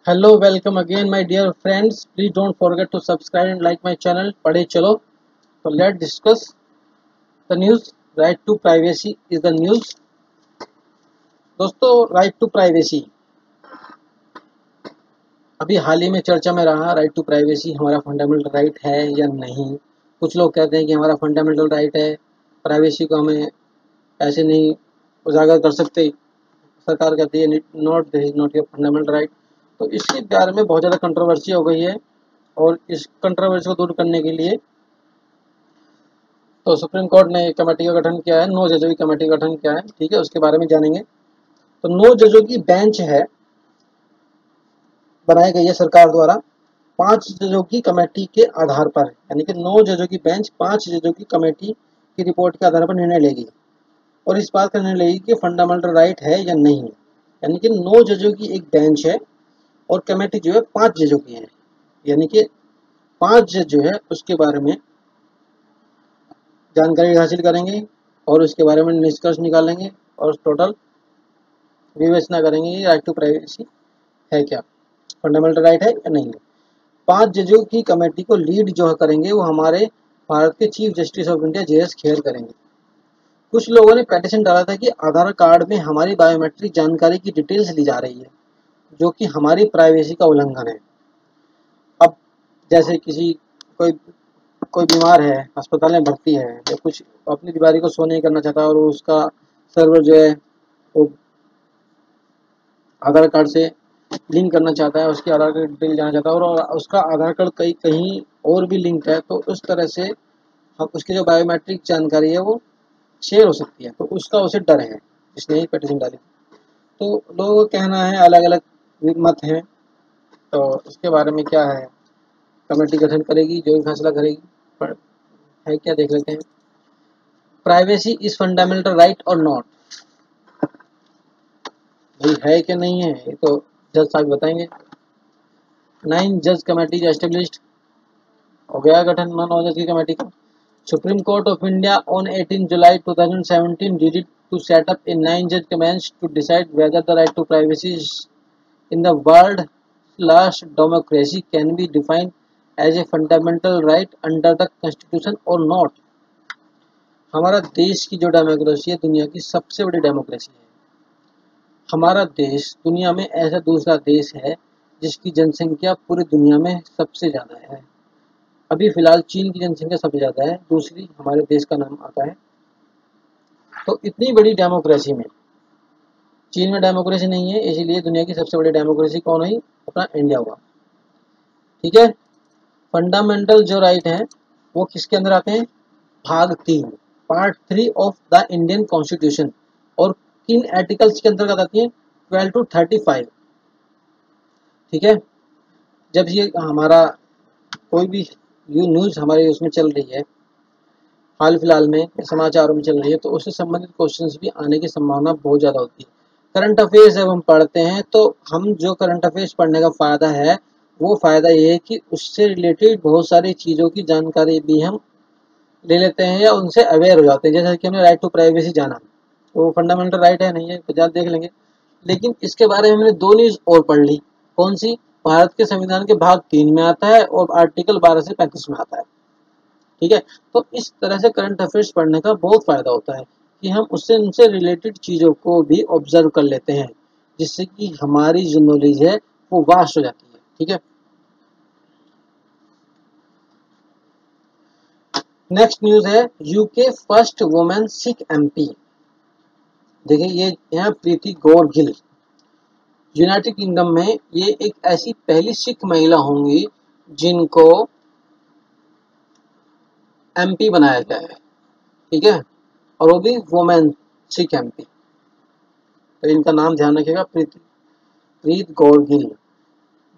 Hello, welcome again, my dear friends. Please don't forget to subscribe and like my channel. पढ़े चलो. So let's discuss the news. Right to privacy is the news. दोस्तों, right to privacy अभी हाल ही में चर्चा में रहा. Right to privacy हमारा fundamental right है या नहीं. कुछ लोग कहते हैं कि हमारा फंडामेंटल राइट है, प्राइवेसी को हमें ऐसे नहीं उजागर कर सकते. सरकार कहती है not, this is not your fundamental right. तो इसके बारे में बहुत ज़्यादा कंट्रोवर्सी हो गई है और इस कंट्रोवर्सी को दूर करने के लिए तो सुप्रीम कोर्ट ने एक कमेटी का गठन किया है. 9 जजों की कमेटी का गठन किया है. ठीक है, उसके बारे में जानेंगे. तो 9 जजों की बेंच है, बनाई गई है सरकार द्वारा 5 जजों की कमेटी के आधार पर. यानी कि 9 जजों की बेंच 5 जजों की कमेटी की रिपोर्ट के आधार पर निर्णय लेगी और इस बात का निर्णय लेगी कि फंडामेंटल राइट है या नहीं. यानी कि 9 जजों की एक बेंच है और कमेटी जो है 5 जजों की है. यानी कि 5 जज जो है उसके बारे में जानकारी हासिल करेंगे और उसके बारे में निष्कर्ष निकालेंगे और टोटल विवेचना करेंगे कि राइट टू प्राइवेसी है क्या, फंडामेंटल राइट है या नहीं है. 5 जजों की कमेटी को लीड जो करेंगे वो हमारे भारत के chief justice of India JS Kher करेंगे. कुछ लोगों ने पेटिशन डाला था कि आधार कार्ड में हमारी बायोमेट्रिक जानकारी की डिटेल्स ली जा रही है जो कि हमारी प्राइवेसी का उल्लंघन है. अब जैसे कोई कोई बीमार है, अस्पताल में भर्ती है या कुछ अपनी बीमारी को सो नहीं करना चाहता और उसका सर्वर जो है वो आधार कार्ड से लिंक करना चाहता है, उसकी आधार कार्ड डिटेल जाना चाहता है और उसका आधार कार्ड कहीं और भी लिंक है, तो उस तरह से हम उसकी जो बायोमेट्रिक जानकारी है वो शेयर हो सकती है. तो उसका उसे डर है, इसने ही पिटीशन डाली. तो लोगों का कहना है, अलग अलग मत हैं. तो इसके बारे में क्या है, कमेटी गठन करेगी, जो भी फैसला करेगी. पर है क्या, देख लेते हैं. प्राइवेसी इज फंडामेंटल राइट और नॉट. भाई है कि नहीं है, ये तो जज साहब बताएंगे. 9 जज कमेटी एस्टेब्लिश्ड हो गया गठन 9 जज की कमेटी का. Supreme court of India on 18 July 2017 did it to set up a 9 judge bench to decide whether the right to privacy in the world last democracy can be defined as a fundamental right under the constitution or not. हमारा देश की जो democracy है दुनिया की सबसे बड़ी democracy है. हमारा देश दुनिया में ऐसा दूसरा देश है जिसकी जनसंख्या पूरी दुनिया में सबसे ज़्यादा है. अभी फिलहाल चीन की जनसंख्या सबसे ज़्यादा है, दूसरी हमारे देश का नाम आता है. तो इतनी बड़ी डेमोक्रेसी में चीन में डेमोक्रेसी नहीं है, इसीलिए दुनिया की सबसे बड़ी डेमोक्रेसी कौन हुई, अपना इंडिया हुआ. ठीक है. फंडामेंटल जो राइट हैं वो किसके अंदर आते हैं, भाग 3 part 3 of the Indian constitution. और किन आर्टिकल्स के अंतर्गत आती है, 12 to 35. ठीक है. जब ये हमारा कोई भी न्यूज़ हमारे उसमें चल रही है, हाल फिलहाल में समाचारों में चल रही है, तो उससे संबंधित क्वेश्चंस भी आने की संभावना बहुत ज़्यादा होती है. करंट अफेयर्स जब हम पढ़ते हैं तो हम जो करंट अफेयर्स पढ़ने का फ़ायदा है वो फ़ायदा ये है कि उससे रिलेटेड बहुत सारी चीज़ों की जानकारी भी हम ले लेते हैं या उनसे अवेयर हो जाते हैं. जैसे कि हमने राइट टू प्राइवेसी जाना, तो फंडामेंटल राइट है नहीं है तो जल्द देख लेंगे. लेकिन इसके बारे में हमने 2 न्यूज़ और पढ़ ली. कौन सी, भारत के संविधान के भाग 3 में आता है और आर्टिकल 12 से 35 में आता है. ठीक है. तो इस तरह से करंट अफेयर्स पढ़ने का बहुत फायदा होता है कि हम उससे उनसे रिलेटेड चीज़ों को भी ऑब्जर्व कर लेते हैं, जिससे कि हमारी जो नॉलेज है वो वास्ट हो जाती है. ठीक है. नेक्स्ट न्यूज़ है, UK first women Sikh MP. देखिए ये है प्रीति गौर गिल. यूनाइटेड किंगडम में ये एक ऐसी पहली सिख महिला होंगी जिनको MP बनाया गया है. ठीक है. और वो भी वुमेन सिख MP. तो इनका नाम ध्यान रखिएगा, Preet Kaur Gill.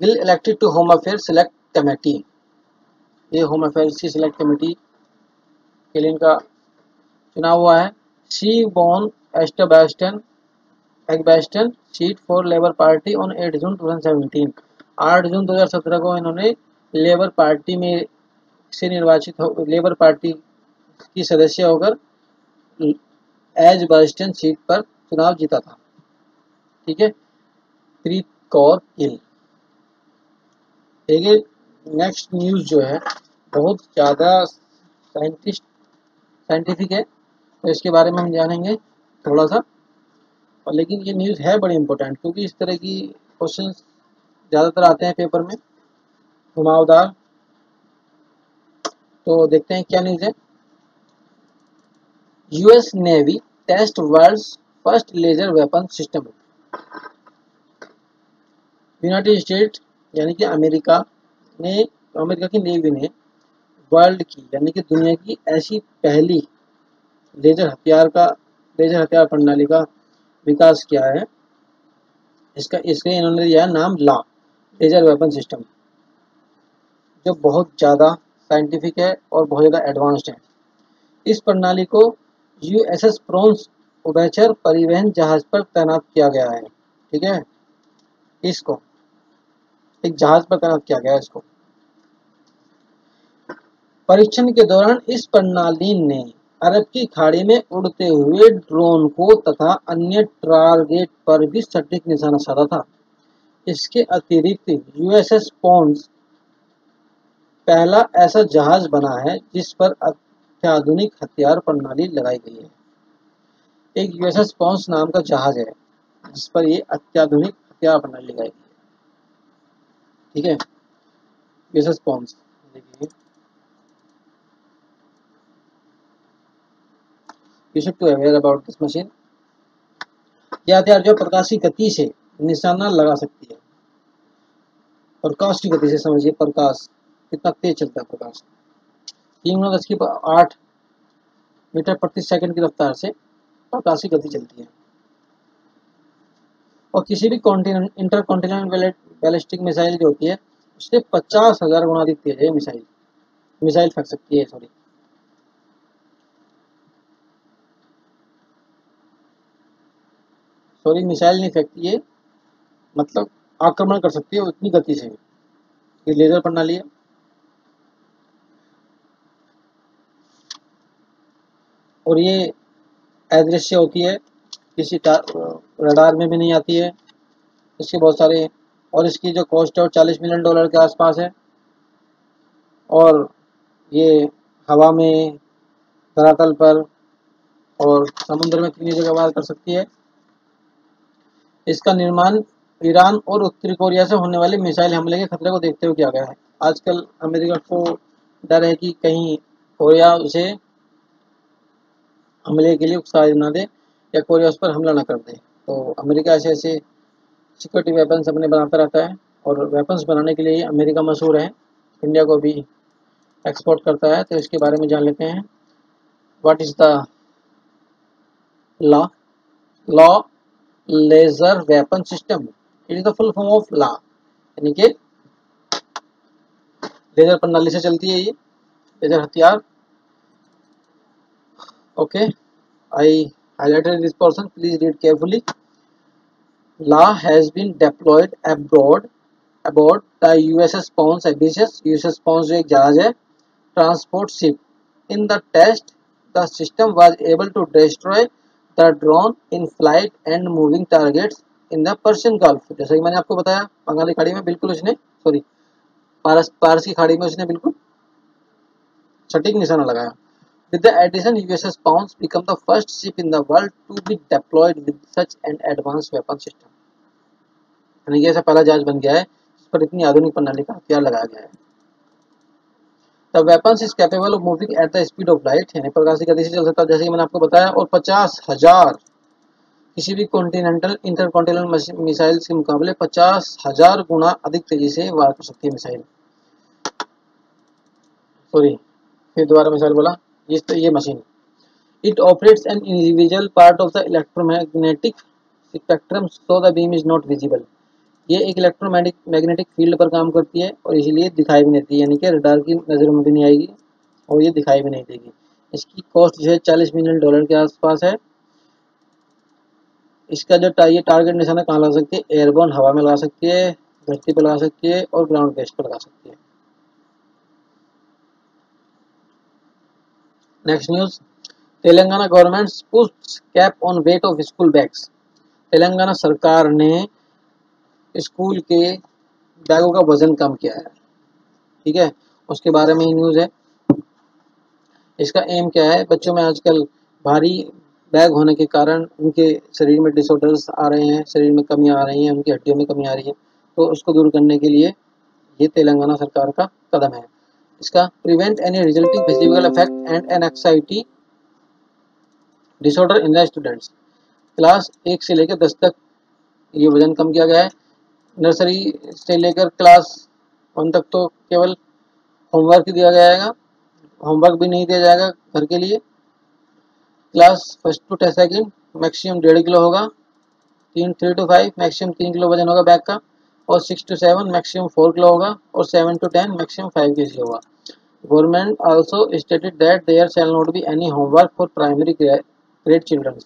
Gill elected to home affair select committee. ये होम अफेयर्स की सिलेक्ट कमेटी के लिए इनका चुनाव हुआ है. She won Edgbaston seat for Labour party on 8 जून 2017. 8 जून 2017 को इन्होंने लेबर पार्टी में से निर्वाचित हो, लेबर पार्टी की सदस्य होकर एजबेस्टन सीट पर चुनाव जीता था. ठीक है. प्रीत कौर गिल. ठीक है। नेक्स्ट न्यूज़ जो है बहुत ज़्यादा साइंटिफिक है, तो इसके बारे में हम जानेंगे थोड़ा सा। और लेकिन ये न्यूज़ है बड़ी इंपॉर्टेंट, क्योंकि इस तरह की क्वेश्चन ज़्यादातर आते हैं पेपर में घुमावदार। तो देखते हैं क्या न्यूज़ है। US navy test world's first laser weapon system. United State यानी कि अमेरिका की नेवी ने वर्ल्ड की यानी कि दुनिया की ऐसी पहली लेजर हथियार प्रणाली का विकास किया है। इसके इन्होंने दिया है नाम ला लेजर वेपन सिस्टम, जो बहुत ज़्यादा साइंटिफिक है और बहुत ज़्यादा एडवांस्ड है। इस प्रणाली को यूएसएस प्रोन्स उभयचर परिवहन जहाज पर तैनात किया गया है। ठीक है, इसको एक जहाज पर तैनात किया गया है इसको। परीक्षण के दौरान इस प्रणाली ने अरब की खाड़ी में उड़ते हुए ड्रोन को तथा अन्य टारगेट पर भी सटीक निशाना साधा था। इसके अतिरिक्त यूएसएस पोन्स पहला ऐसा जहाज बना है जिस पर अत्याधुनिक हथियार प्रणाली लगाई गई है। एक यूएसएस पोन्स नाम का जहाज है जिस पर ये अत्याधुनिक हथियार प्रणाली लगाई गई है। ठीक है, यूएसएस पोन्स। देखिए, you should be aware about this machine। यह हथियार जो प्रकाश की गति से निशाना लगा सकती है। प्रकाश की गति से समझिए, प्रकाश कितना तेज चलता है। प्रकाश 3×10⁸ मीटर प्रति सेकंड की रफ्तार से प्रकाश की गति चलती है। और किसी भी इंटरकॉन्टिनेंटल बैलिस्टिक मिसाइल जो होती है उससे 50,000 गुना अधिक तेज है मिसाइल फेंक सकती है। सॉरी मिसाइल नहीं फेंकती है, मतलब आक्रमण कर सकती है उतनी गति से। ये लेजर प्रणाली है। और ये अदृश्य होती है, किसी रडार में भी नहीं आती है। इसके बहुत सारे, और इसकी जो कॉस्ट है वो $40 मिलियन के आसपास है। और ये हवा में, धरातल पर और समुद्र में तीनों जगह वार कर सकती है। इसका निर्माण ईरान और उत्तरी कोरिया से होने वाले मिसाइल हमले के खतरे को देखते हुए किया गया है। आजकल अमेरिका को डर है कि कहीं कोरिया उसे हमले के लिए उकसा ना दे या कोरिया उस पर हमला ना कर दे। तो अमेरिका ऐसे ऐसे सिक्योरिटी वेपन्स अपने बनाता रहता है, और वेपन्स बनाने के लिए अमेरिका मशहूर है, इंडिया को भी एक्सपोर्ट करता है। तो इसके बारे में जान लेते हैं। What is the law laser weapon system. It is the full form of law, यानी कि लेजर प्रणाली से चलती है ये लेजर हथियार। Okay, I highlighted this portion, please read carefully। law has been deployed aboard the USS Pons Ambitious। USS Pons जो एक जहाज है, transport ship. In the test the system was able to destroy the drone in flight and moving targets in the Persian Gulf. जैसे कि मैंने आपको बताया, बंगाली खाड़ी में बिल्कुल उसने पारस की खाड़ी में उसने बिल्कुल सटीक निशाना लगाया। With the addition, USS Pounds became the first ship in the world to be deployed with such an advanced weapon system। यानी कि ऐसा पहला जहाज बन गया है जिस पर इतनी आधुनिक प्रणाली का हथियार लगाया गया है। The weapons is capable of moving at the speed of light, यानी प्रकाश की गति से चल सकता है, जैसे कि मैंने आपको बताया। और 50,000 किसी भी इंटरकॉन्टिनेंटल मिसाइल के मुकाबले 50,000 गुना अधिक तेजी से वार कर सकती है मिसाइल। सॉरी, फिर दोबारा मिसाइल बोला। ये machine, it operates an individual part of the electromagnetic spectrum so the beam is not visible। ये एक इलेक्ट्रोमैग्नेटिक फील्ड पर काम करती है और इसीलिए दिखाई भी नहीं देती, यानी कि रडार की नज़रों में भी नहीं आएगी और ये दिखाई भी नहीं देगी। इसकी कॉस्ट जो है $40 मिलियन के आसपास है। इसका जो ये टारगेट निशाना कहाँ लगा सकती है? एयरबोर्न, हवा में लगा सकती है, धरती पर लगा सकती है और ग्राउंड बेस पर लगा सकती है। Next news, Telangana government puts cap on weight of school bags. Telangana सरकार ने स्कूल के बैगों का वजन कम किया है, ठीक है, उसके बारे में ही न्यूज़ है। इसका एम क्या है, बच्चों में आजकल भारी बैग होने के कारण उनके शरीर में डिसऑर्डर्स आ रहे हैं, शरीर में कमी आ रही है, उनकी हड्डियों में कमी आ रही है, तो उसको दूर करने के लिए ये तेलंगाना सरकार का कदम है। इसका prevent any resulting physical effect and anxiety disorder in the students. Class 1 से लेकर 10 तक ये वजन कम किया गया है। नर्सरी से लेकर क्लास 1 तक तो केवल होमवर्क दिया जाएगा, होमवर्क भी नहीं दिया जाएगा घर के लिए। क्लास 1 टू 2 मैक्सिमम 1.5 किलो होगा, 3 to 5 मैक्सिमम 3 किलो वजन होगा बैग का, और 6 to 7 मैक्सिमम 4 किलो होगा, और 7 to 10 मैक्सिमम 5 kg होगा। Government also stated that there shall not be any homework for primary grade children,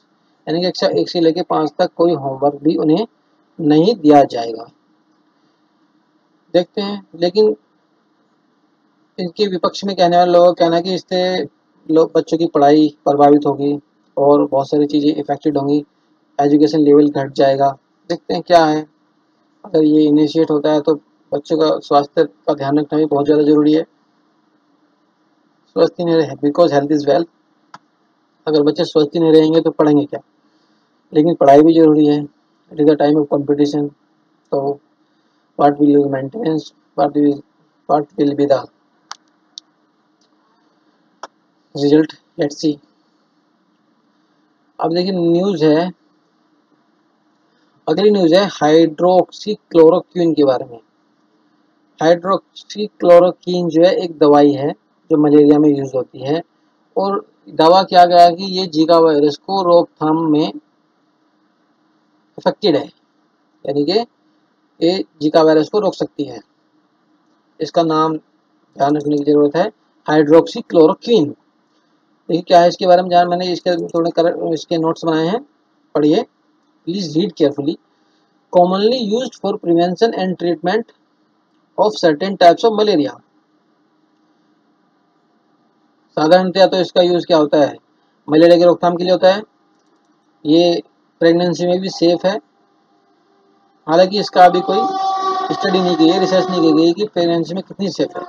यानी कि कक्षा 1 से लेकर 5 तक कोई होमवर्क भी उन्हें नहीं दिया जाएगा। देखते हैं, लेकिन इनके विपक्ष में कहने वाले लोगों का कहना है कि इससे लोग बच्चों की पढ़ाई प्रभावित होगी और बहुत सारी चीज़ें इफेक्टेड होंगी, एजुकेशन लेवल घट जाएगा। देखते हैं क्या है, अगर ये इनिशिएट होता है तो बच्चों का स्वास्थ्य का ध्यान रखना भी बहुत ज़्यादा ज़रूरी है। स्वस्थ ही नहीं रहे, बिकॉज हेल्थ इज़ वेल्थ। अगर बच्चे स्वस्थ ही नहीं रहेंगे तो पढ़ेंगे क्या, लेकिन पढ़ाई भी ज़रूरी है। It is a time of competition, तो what will you maintenance, what will be the result, let's see. अब देखिए न्यूज़ है, अगली न्यूज़ है हाइड्रोक्सी क्लोरोक्विन के बारे में। हाइड्रोक्सी क्लोरोक्विन जो है एक दवाई है जो मलेरिया में यूज होती है, और दावा किया गया है कि ये जीका वायरस को रोकथाम में इफेक्टेड है, यानी कि ये जीका वायरस को रोक सकती है। इसका नाम ध्यान रखने की जरूरत है, हाइड्रोक्सी क्लोरोक्विन। देखिए क्या है इसके बारे में जान, मैंने इसके थोड़े इसके नोट्स बनाए हैं, पढ़िए, please read carefully. Commonly used for prevention and treatment of certain types of malaria. साधारणतया तो इसका यूज क्या होता है, मलेरिया की रोकथाम के लिए होता है। ये प्रेगनेंसी में भी सेफ है, हालांकि इसका अभी कोई स्टडी नहीं की है, रिसर्च नहीं की गई कि प्रेगनेंसी में कितनी सेफ है।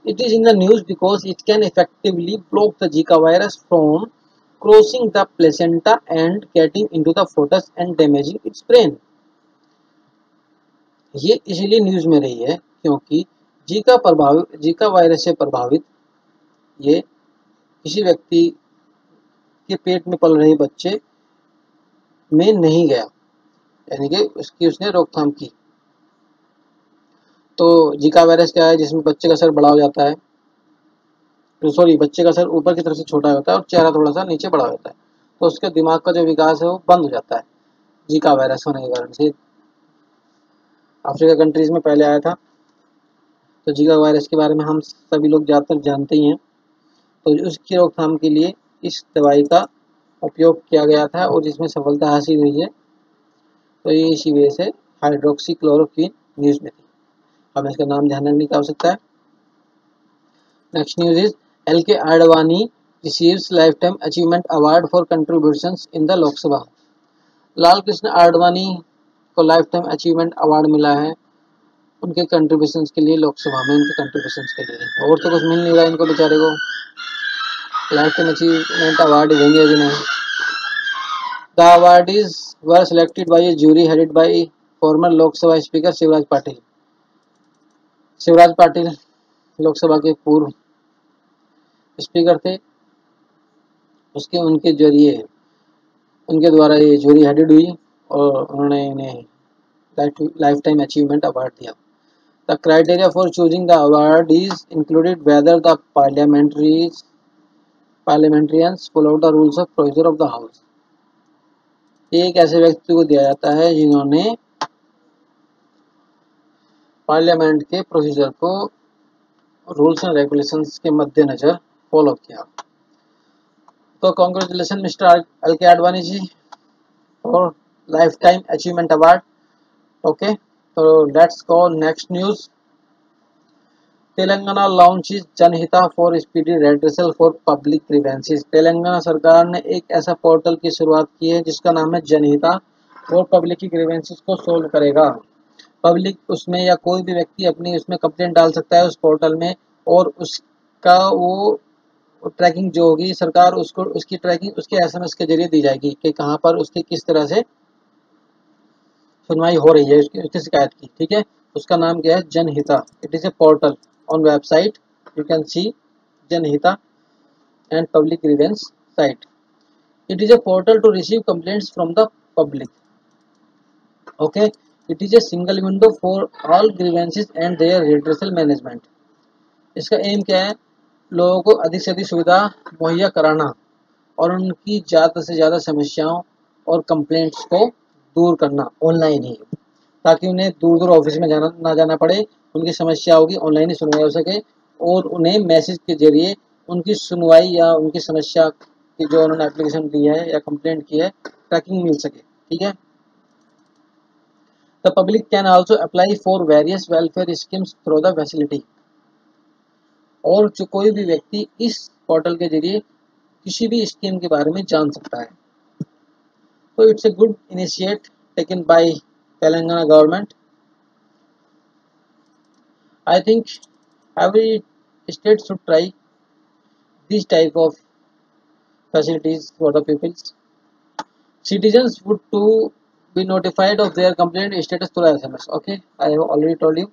It is in the news because it can effectively block the Zika virus from crossing the placenta and getting into the photos and damaging it's brain. ये इसलिए न्यूज में रही है क्योंकि जीका वायरस से प्रभावित ये किसी व्यक्ति के पेट में पल रहे बच्चे में नहीं गया, यानी कि उसने रोकथाम की। तो जीका वायरस क्या है, जिसमें बच्चे का सर बड़ा हो जाता है, तो सॉरी बच्चे का सर ऊपर की तरफ से छोटा होता है और चेहरा थोड़ा सा नीचे बड़ा होता है, तो उसके दिमाग का जो विकास है वो बंद हो जाता है जीका वायरस होने के कारण से। अफ्रीका कंट्रीज में पहले आया था, तो जीका वायरस के बारे में हम सभी लोग ज़्यादातर जानते ही हैं। तो उसकी रोकथाम के लिए इस दवाई का उपयोग किया गया था और जिसमें सफलता हासिल हुई है, तो ये इसी वजह से हाइड्रोक्सी क्लोरोक्विन न्यूज़ में थी। हमें इसका नाम ध्यान रखने की आवश्यकता है। Next news is L K. Advani receives lifetime achievement award for contributions in the Lok Sabha. Lal Krishna Advani को लाइफ टाइम अचीवमेंट अवार्ड मिला है उनके कंट्रीब्यूशंस के लिए, लोकसभा में उनके कंट्रीब्यूशंस के लिए। और तो कुछ मिल नहीं रहा इनको बेचारे को, लाइफ टाइम अचीवमेंट अवार्ड देंगे भी नहीं। The awardees were selected by a jury headed by former Lok Sabha speaker Shivraj Patil. Shivraj Patil Lok Sabha के पूर्व स्पीकर थे, उनके जरिए उनके द्वारा ये जूरी हेडेड हुई और उन्होंने इन्हें लाइफ टाइम अचीवमेंट अवार्ड दिया। The criteria for choosing the award is included whether the parliamentarians follow the rules of procedure of the house. एक ऐसे व्यक्ति को दिया जाता है जिन्होंने पार्लियामेंट के प्रोसीजर को रूल्स एंड रेगुलेशंस के मद्देनजर फॉलो किया। तो congratulation mister L K. Advani ji और lifetime achievement award. Okay, तो let's go next news. Telangana launches Janahita for speedy redressal for public grievances. Telangana सरकार ने एक ऐसा पोर्टल की शुरुआत की है जिसका नाम है जनहिता और पब्लिक की ग्रीवेंसेस को सोल्व करेगा। पब्लिक उसमें या कोई भी व्यक्ति अपनी उसमें कंप्लेंट डाल सकता है उस पोर्टल में, और उसका वो ट्रैकिंग जो होगी सरकार उसको उसकी ट्रैकिंग उसके एसएमएस के जरिए दी जाएगी कि कहाँ पर उसकी किस तरह से सुनवाई हो रही है उसकी शिकायत की। ठीक है, उसका नाम क्या है, Janahita. It is a portal on website, you can see Janahita and public grievance site. It is a portal to receive complaints from the public. Okay, it is a single window for all grievances and their redressal management. इसका aim क्या है, लोगों को अधिक से अधिक सुविधा मुहैया कराना और उनकी ज़्यादा से ज़्यादा समस्याओं और कंप्लेंट्स को दूर करना ऑनलाइन ही, ताकि उन्हें दूर दूर ऑफिस में जाना ना जाना पड़े, उनकी समस्या होगी ऑनलाइन ही सुनवाई हो सके, और उन्हें मैसेज के जरिए उनकी सुनवाई या उनकी समस्या की जो उन्होंने एप्लीकेशन दी है या कंप्लेंट की है ट्रैकिंग मिल सके। ठीक है, the public can also apply for various welfare schemes through the facility. और जो कोई भी व्यक्ति इस पोर्टल के जरिए किसी भी स्कीम के बारे में जान सकता है। तो it's a good initiate taken by Telangana government. I think every state should try this type of facilities for the peoples. Citizens would to be notified of their complaint status through SMS. Okay, I have already told you.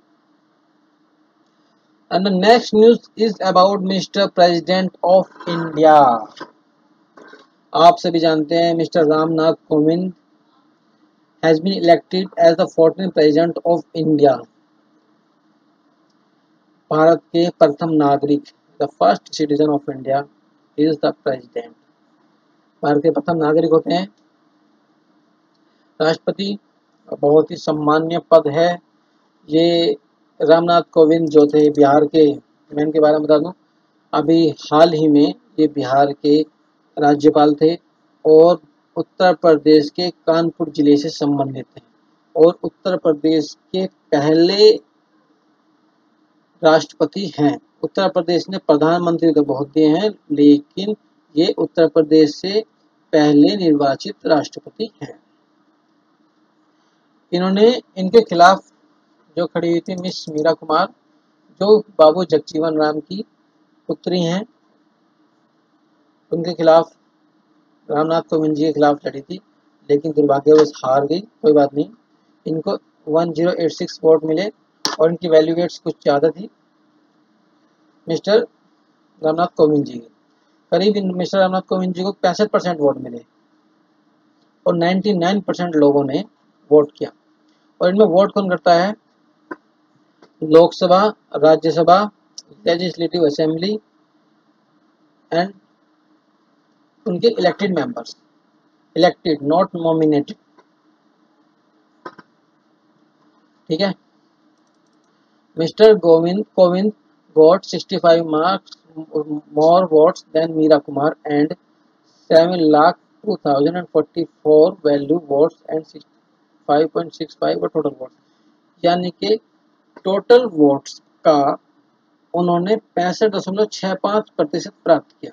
And the next news is about Mr. President of India. आप सभी जानते हैं mister Ramnath Kovind has been elected as the 14th president of India. Bharat के प्रथम नागरिक, the first citizen of India is the president. Bharat के प्रथम नागरिक होते हैं राष्ट्रपति, बहुत ही सम्मान्य पद है ये। रामनाथ कोविंद जो थे बिहार के, मैं इनके बारे में बता दूं, अभी हाल ही में ये बिहार के राज्यपाल थे और उत्तर प्रदेश के कानपुर जिले से संबंधित हैं, और उत्तर प्रदेश के पहले राष्ट्रपति हैं। उत्तर प्रदेश ने प्रधानमंत्री तो बहुत दिए हैं, लेकिन ये उत्तर प्रदेश से पहले निर्वाचित राष्ट्रपति हैं। इन्होंने इनके खिलाफ जो खड़ी हुई थी मिस मीरा कुमार, जो बाबू जगजीवन राम की पुत्री हैं, उनके खिलाफ रामनाथ कोविंद जी के खिलाफ लड़ी थी, लेकिन दुर्भाग्यवश हार गई। कोई बात नहीं, इनको 1086 वोट मिले और इनकी वैल्यू वेट्स कुछ ज़्यादा थी मिस्टर रामनाथ कोविंद जी की। करीब मिस्टर रामनाथ कोविंद जी को 65% वोट मिले और 99% लोगों ने वोट किया। और इनमें वोट कौन करता है, Lok Sabha, Rajya Sabha, legislative assembly and उनके elected members, elected not nominated. ठीक है, mister Kovind got 65 marks more votes than Meera Kumar and 7,02,044 value votes and 5.65 were total votes। यानी कि टोटल वोट्स का उन्होंने 65.65% प्राप्त किया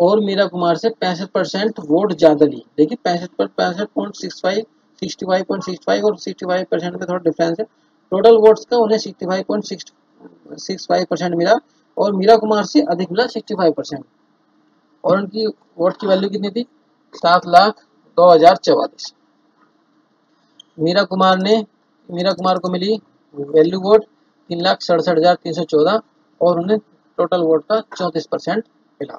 और मीरा कुमार से 65% वोट ज्यादा ली। देखिए 65.65, 65.65 और 65% में थोड़ा डिफरेंस है। टोटल वोट्स का उन्हें 65.65% मिला और मीरा कुमार से अधिक मिला 65%। और उनकी वोट की वैल्यू कितनी थी, 7,02,044। मीरा कुमार को मिली वैल्यू वोट 3,67,314 और उन्हें टोटल वोट का 34% मिला।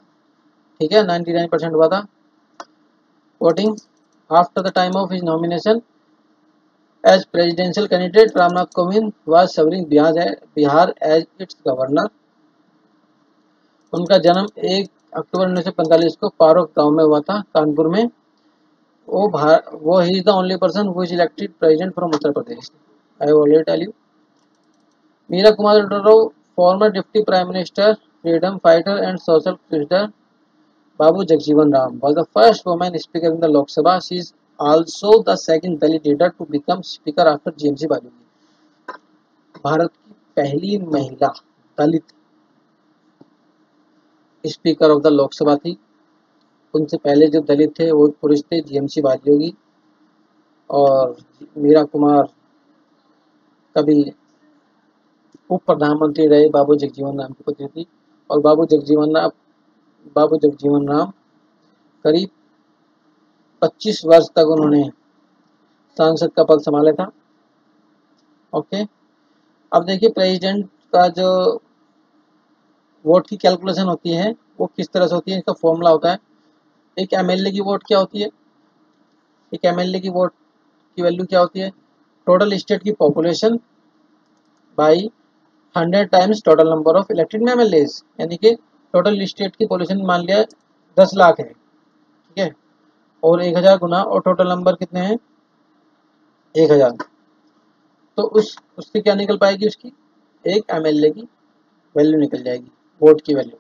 ठीक है, 99% हुआ था वोटिंग। After the time of his nomination as presidential candidate, Ram Nath Kovind was serving Bihar as its governor. उनका जन्म 1 अक्टूबर 1945 को पारोक गांव में हुआ था, कानपुर में। वो he is the only person who is elected president from Uttar Pradesh. I have already tell you. Meira Kumar former deputy prime minister, freedom fighter and social cricketer Babu Jagjeevan Ram was the first woman speaker in the Lok Sabha. She is also the second Dalit leader to become speaker after GMC Bajogi. Bharat की पहली महिला दलित speaker of the Lok Sabha थी। उनसे पहले जो दलित थे वो पुरुष थे, जीएमसी बाजोगी। और मीरा कुमार कभी उप प्रधानमंत्री रहे बाबू जगजीवन राम की पत्नी थी। और बाबू जगजीवन राम करीब 25 वर्ष तक उन्होंने सांसद का पद संभाला था। ओके, अब देखिए प्रेसिडेंट का जो वोट की कैलकुलेशन होती है वो किस तरह से होती है, इसका फॉर्मूला होता है। एक एमएलए की वोट क्या होती है, एक एमएलए की वोट की वैल्यू क्या होती है, टोटल स्टेट की population by 100 times total number of elected MLAs, यानी कि टोटल स्टेट की पॉपुलेशन मान लिया 10 लाख है, ठीक है, और 1000 गुना और टोटल नंबर कितने हैं 1000, तो उससे क्या निकल पाएगी, उसकी एक एमएलए की वैल्यू निकल जाएगी, वोट की वैल्यू,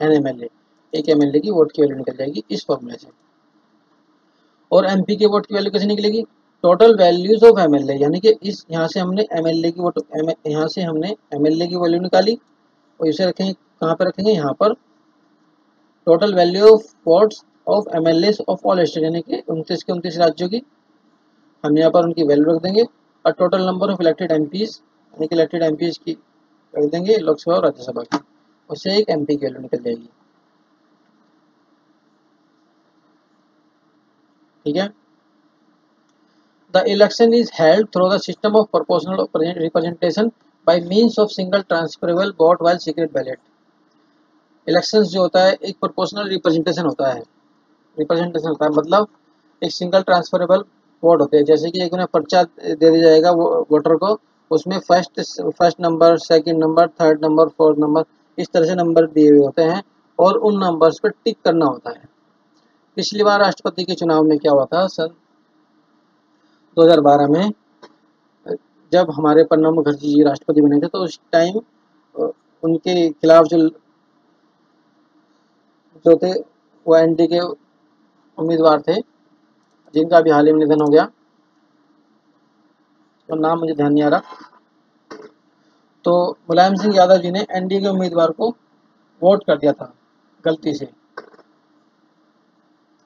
एन एमएलए, एक एमएलए की वोट की वैल्यू निकल जाएगी इस फॉर्मूले से। और एमपी के वोट की वैल्यू कैसे निकलेगी, टोटल वैल्यूज ऑफ एमएलए, यानी कि इस यहाँ से हमने एमएलए की वोट, यहाँ से हमने एमएलए की वैल्यू निकाली और इसे रखेंगे कहाँ पर रखेंगे, यहाँ पर total value of votes of MLA of all state, यानी कि 29 के 29 राज्यों की हम यहाँ पर उनकी वैल्यू रख देंगे, और total number of elected MPs, यानी कि इलेक्टेड एमपीज की रख देंगे लोकसभा और राज्यसभा की, उससे एक एमपी की वैल्यू निकल जाएगी, ठीक है। The election is held through the system of proportional representation by means of single transferable vote while secret ballot. Elections जो होता है एक प्रोपोर्शनल रिप्रेजेंटेशन होता है, मतलब एक सिंगल ट्रांसफरेबल वोट होते हैं, जैसे कि एक उन्हें पर्चा दे दिया जाएगा वोटर को, उसमें first number, second number, third number, fourth number, इस तरह से नंबर दिए हुए होते हैं और उन नंबर्स पर टिक करना होता है। पिछली बार राष्ट्रपति के चुनाव में क्या हुआ था, सन 2012 में जब हमारे प्रणब मुखर्जी जी राष्ट्रपति बने थे, तो उस टाइम उनके खिलाफ जो थे वो एनडी के उम्मीदवार थे, जिनका भी हाल ही में निधन हो गया और नाम मुझे ध्यान नहीं आ रहा। तो मुलायम सिंह यादव जी ने एनडी के उम्मीदवार को वोट कर दिया था गलती से,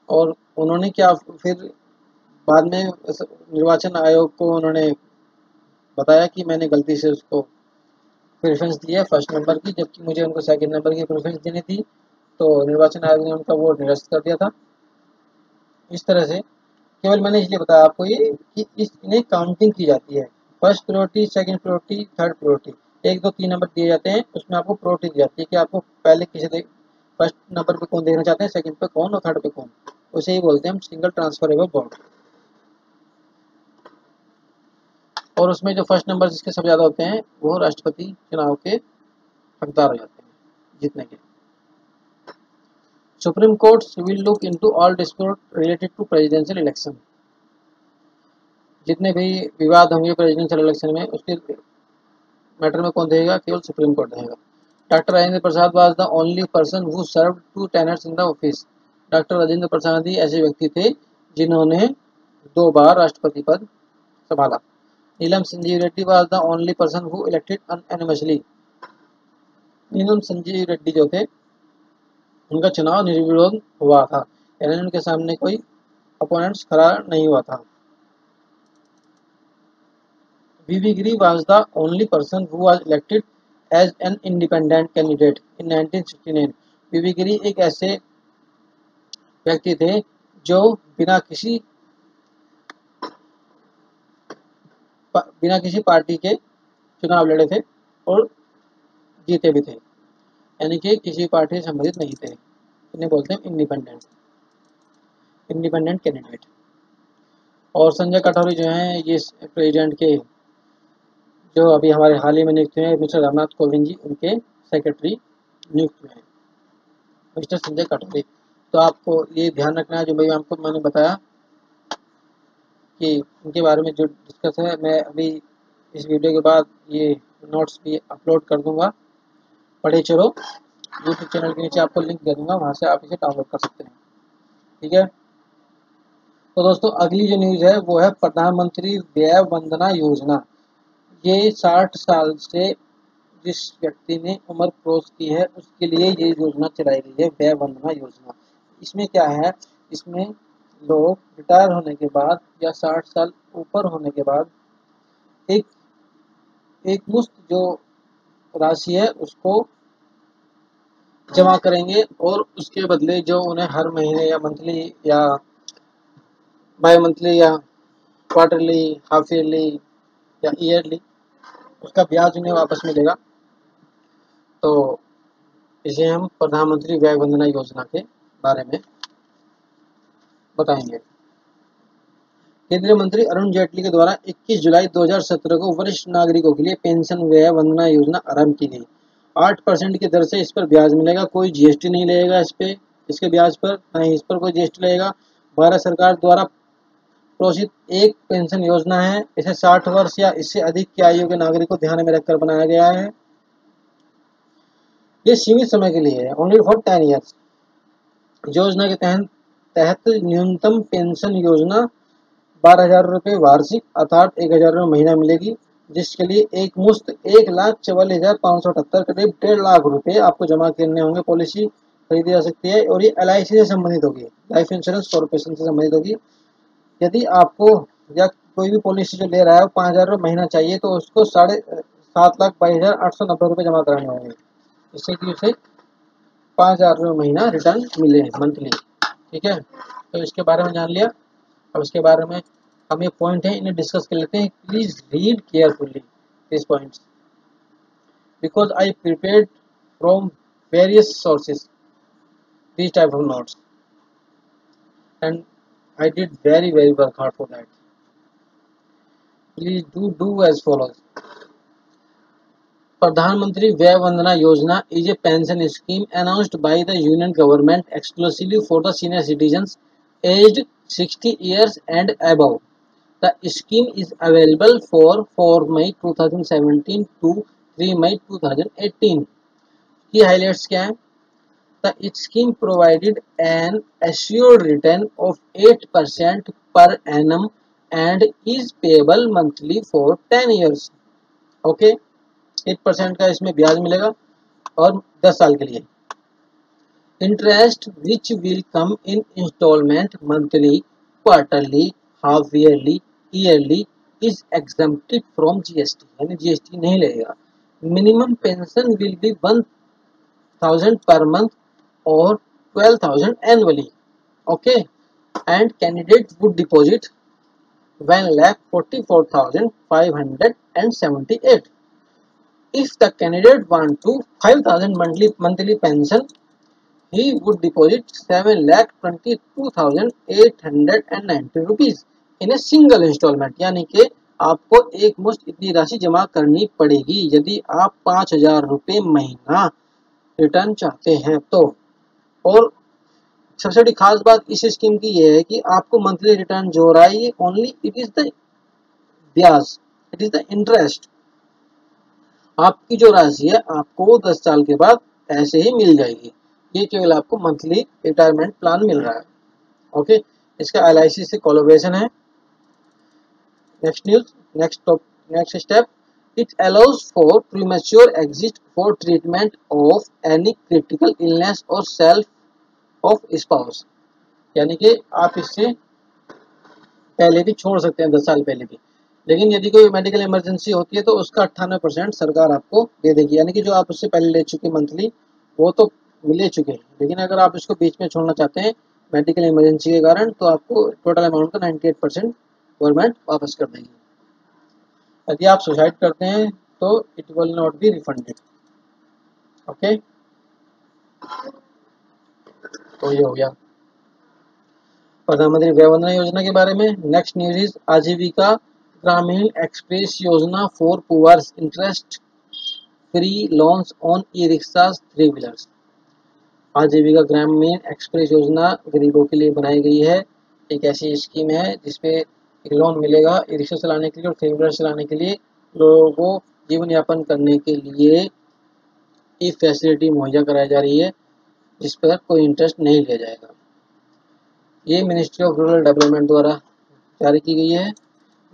और उन्होंने क्या फिर बाद में निर्वाचन आयोग को उन्होंने बताया कि मैंने गलती से उसको प्रेफरेंस दी है फर्स्ट नंबर की, जबकि मुझे उनको सेकंड नंबर की प्रेफरेंस देनी थी, तो निर्वाचन आयोग ने उनका वोट निरस्त कर दिया था। इस तरह से केवल मैंने इसलिए बताया आपको ये कि इन्हें काउंटिंग की जाती है, first priority, second priority, third priority, 1 2 3 number दिए जाते हैं, उसमें आपको प्रायोरिटी दी जाती है कि आपको पहले फर्स्ट नंबर पे कौन देखना चाहते हैं, सेकंड पे कौन और थर्ड पे कौन, उसे ही बोलते हैं हम सिंगल ट्रांसफरेबल वोट। और उसमें जो फर्स्ट नंबर जिसके सबसे ज़्यादा होते हैं वो राष्ट्रपति चुनाव के हकदार हो जाते हैं जीतने के। Supreme Court will look into all dispute related to presidential election, जितने भी विवाद होंगे प्रेसिडेंशियल इलेक्शन में उसके मैटर में कौन देगा, केवल सुप्रीम कोर्ट देगा। Doctor Rajendra Prasad was the only person who served 2 tenures in the office, doctor Rajendra Prasad ही ऐसे व्यक्ति थे जिन्होंने 2 बार राष्ट्रपति पद संभाला। Neelam Sanjiva Reddy was the only person who elected unanimously, Neelam Sanjiva Reddy जो थे उनका चुनाव निर्विरोध हुआ था, यानी उनके सामने कोई अपोनेंट्स खड़ा नहीं हुआ था। V V Giri was the only person who was elected as an independent candidate in 1969, V V Giri एक ऐसे व्यक्ति थे जो बिना किसी पार्टी के चुनाव लड़े थे और जीते भी थे, यानी कि किसी पार्टी से संबंधित नहीं थे, इन्हें बोलते हैं इंडिपेंडेंट कैंडिडेट। और संजय कटोरी जो हैं ये प्रेसिडेंट के जो अभी हमारे हाल ही में नियुक्त हुए हैं मिस्टर रामनाथ कोविंद जी, उनके सेक्रेटरी नियुक्त हुए हैं मिस्टर संजय कटोरी। तो आपको ये ध्यान रखना है जो भाई आपको मैंने बताया कि उनके बारे में जो डिस्कस है, मैं अभी इस वीडियो के बाद ये नोट्स भी अपलोड कर दूंगा, पढ़े चलो, यूट्यूब चैनल के नीचे आपको लिंक दे दूंगा, वहाँ से आप इसे डाउनलोड कर सकते हैं, ठीक है। तो दोस्तों अगली जो न्यूज़ है वो है प्रधानमंत्री व्यय वंदना योजना। ये 60 साल से जिस व्यक्ति ने उम्र क्रॉस की है उसके लिए ये योजना चलाई गई है, व्यय वंदना योजना। इसमें क्या है, इसमें लोग रिटायर होने के बाद या 60 साल ऊपर होने के बाद एक एक मुश्त जो राशि है उसको जमा करेंगे, और उसके बदले जो उन्हें हर महीने या मंथली या बाई मंथली या क्वार्टरली, हाफ ईयरली या ईयरली उसका ब्याज उन्हें वापस मिलेगा। तो इसे हम प्रधानमंत्री व्यय वंदना योजना के बारे में बताएंगे। केंद्रीय मंत्री अरुण जेटली के द्वारा 21 जुलाई 2017 को वरिष्ठ नागरिकों के लिए पेंशन व्यय वंदना योजना आरंभ की गई। 8% की दर से इस पर ब्याज मिलेगा, कोई जीएसटी नहीं लगेगा इसके ब्याज पर, ना ही इस पर कोई जीएसटी लगेगा। भारत सरकार द्वारा प्रोषित एक पेंशन योजना है। इसे 60 वर्ष या इससे अधिक की आयु के नागरिक को ध्यान में रखकर बनाया गया है। ये सीमित समय के लिए है, ओनली फॉर 10 ईयर्स। योजना के तहत न्यूनतम पेंशन योजना 12,000 रुपये वार्षिक अर्थात 1,000 रुपये महीना मिलेगी, जिसके लिए एक मुश्त 1,44,578 करीब 1.5 लाख रुपए आपको जमा करने होंगे। पॉलिसी खरीदी जा सकती है और ये LIC से संबंधित होगी, लाइफ इंश्योरेंस कॉर्पोरेशन से संबंधित होगी। यदि आपको या कोई भी पॉलिसी जो ले रहा है 5,000 रुपये महीना चाहिए तो उसको 7,22,890 रुपये जमा कराने होंगे, जिससे कि उसे 5,000 रुपये महीना रिटर्न मिले मंथली। ठीक है, तो इसके बारे में जान लिया। अब इसके बारे में हम ये पॉइंट है इन्हें डिस्कस कर लेते हैं। Please read carefully this points because I prepared from various sources this type of notes and I did very work hard for that. Please do as follows. प्रधानमंत्री व्यय Vandana Yojana is a pension scheme announced by the Union Government exclusively for the senior citizens aged 60 years and above. The scheme is available for 4 May 2017 to 3 May 2018. की highlights क्या है? The scheme provided an assured return of 8% per annum and is payable monthly for 10 years. Okay, 8% का इसमें ब्याज मिलेगा और 10 साल के लिए। Interest which will come in installment monthly, quarterly, half yearly, yearly is exempted from GST, यानी GST नहीं लगेगा। Minimum pension will be 1,000 per month or 12,000 annually. Okay, and candidate would deposit 1,44,578. If the candidate want to 5,000 monthly pension, he would deposit 7,22,890 rupees in a single installment. यानी कि आपको एक मुश्त इतनी राशि जमा करनी पड़ेगी यदि आप 5,000 रुपये महीना रिटर्न चाहते हैं तो। और सबसे बड़ी खास बात इस स्कीम की यह है कि आपको मंथली रिटर्न जो हो रहा है ये ओनली इट इज द ब्याज, इट इज द इंटरेस्ट। आपकी जो राशि है आपको 10 साल के बाद ऐसे ही मिल जाएगी, ये केवल आपको मंथली रिटायरमेंट प्लान मिल रहा है। ओके, इसका LIC से कोलैबोरेशन है। Next step, it allows for premature exit for treatment of any critical illness or self of spouse, यानी कि आप इससे पहले भी छोड़ सकते हैं 10 साल पहले भी, लेकिन यदि कोई मेडिकल इमरजेंसी होती है तो उसका 98% सरकार आपको दे देगी। यानी कि जो आप उससे पहले ले चुके मंथली वो तो ले चुके हैं, लेकिन अगर आप इसको बीच में छोड़ना चाहते हैं मेडिकल इमरजेंसी के कारण तो आपको टोटल अमाउंट का 98% गवर्नमेंट वापस कर देगी। यदि आप सुसाइड करते हैं तो it will not be refunded. Okay, तो ये हो गया प्रधानमंत्री व्यय वंदना योजना के बारे में। नेक्स्ट न्यूज इज आजीविका ग्रामीण एक्सप्रेस योजना for poors, interest free loans on e rickshaws, 3 wheelers. आजीविका ग्रामीण एक्सप्रेस योजना गरीबों के लिए बनाई गई है। एक ऐसी स्कीम है जिसपे एक लोन मिलेगा ई रिक्शा चलाने के लिए और 3 व्हीलर चलाने के लिए। लोगों को जीवन यापन करने के लिए ये फैसिलिटी मुहैया कराई जा रही है जिस पर कोई इंटरेस्ट नहीं लिया जाएगा। ये मिनिस्ट्री ऑफ रूरल डेवलपमेंट द्वारा जारी की गई है।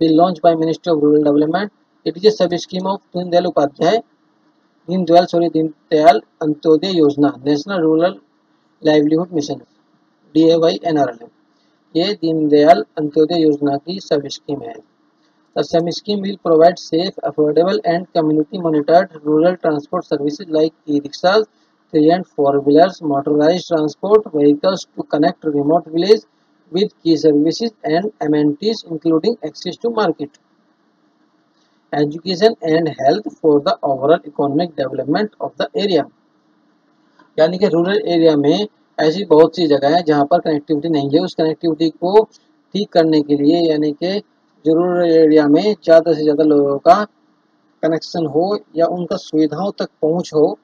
B launch by ministry of rural development. It is a सब स्कीम ऑफ दीनदयाल अंत्योदय योजना, national rural livelihood mission, DAY NRLM। ये दीनदयाल अंत्योदय योजना की सब स्कीम है। The SAM scheme will provide safe, affordable and community-monitored rural transport services like e-rickshaws, 3 and 4-wheelers, motorized transport vehicles to connect remote villages with key services and amenities including access to market, education and health for the overall economic development of the area। यानी कि rural area में ऐसी बहुत सी जगह है जहाँ पर connectivity नहीं है, उस कनेक्टिविटी को ठीक करने के लिए, यानी कि जो रूरल एरिया में ज़्यादा से ज़्यादा लोगों का कनेक्शन हो या उनका सुविधाओं तक पहुँच हो,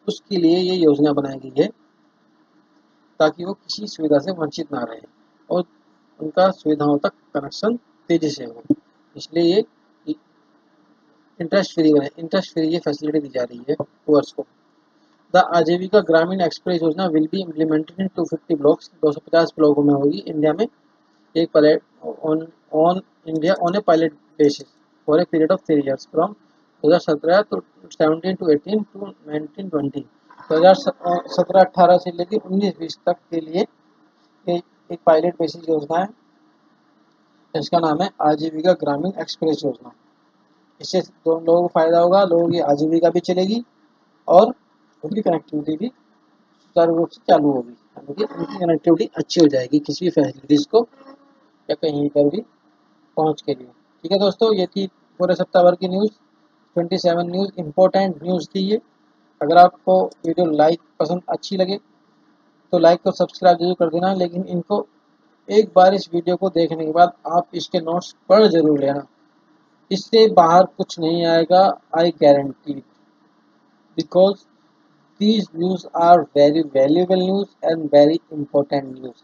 उसके लिए ये योजना बनाई गई है ताकि वो किसी सुविधा से वंचित ना रहे और उनका सुविधाओं तक कनेक्शन तेज़ी से हो। इसलिए ये इंटरेस्ट फ्री ये फैसिलिटी दी जा रही है पुअर्स को। द आजीविका ग्रामीण एक्सप्रेस योजना will be implemented in 250 blocks, 250 ब्लॉकों में होगी इंडिया में, एक pilot on India on A pilot basis for a period of 3 years from 2017 to 17 to 18 to 19-20। 2017-18 से लेकर 19-20 तक के लिए एक पायलट बेसिस योजना है, इसका नाम है आजीविका ग्रामीण एक्सप्रेस योजना। इससे दोनों लोगों को फायदा होगा, लोगों की आजीविका भी चलेगी और उनकी कनेक्टिविटी भी सुचारू रूप से चालू होगी, यानी कि उनकी कनेक्टिविटी अच्छी हो जाएगी किसी भी फैसिलिटीज को या कहीं पर भी पहुंच के लिए। ठीक है दोस्तों, ये थी पूरे सप्ताह भर की न्यूज़, 27 न्यूज़, इंपॉर्टेंट न्यूज़ थी ये। अगर आपको वीडियो पसंद अच्छी लगे तो लाइक और सब्सक्राइब जरूर कर देना, लेकिन इनको एक बार इस वीडियो को देखने के बाद आप इसके नोट्स पढ़ जरूर लेना, इससे बाहर कुछ नहीं आएगा, I guarantee, because these news are very valuable news and very important news।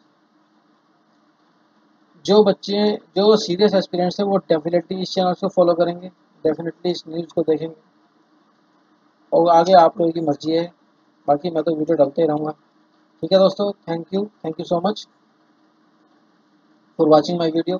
जो सीरियस एस्पिरेंट्स हैं वो डेफिनेटली इस चैनल को फॉलो करेंगे, डेफिनेटली इस न्यूज़ को देखेंगे और आगे आप लोगों की मर्जी है, बाकी मैं तो वीडियो डालते ही रहूँगा। ठीक है दोस्तों, thank you so much for watching my video.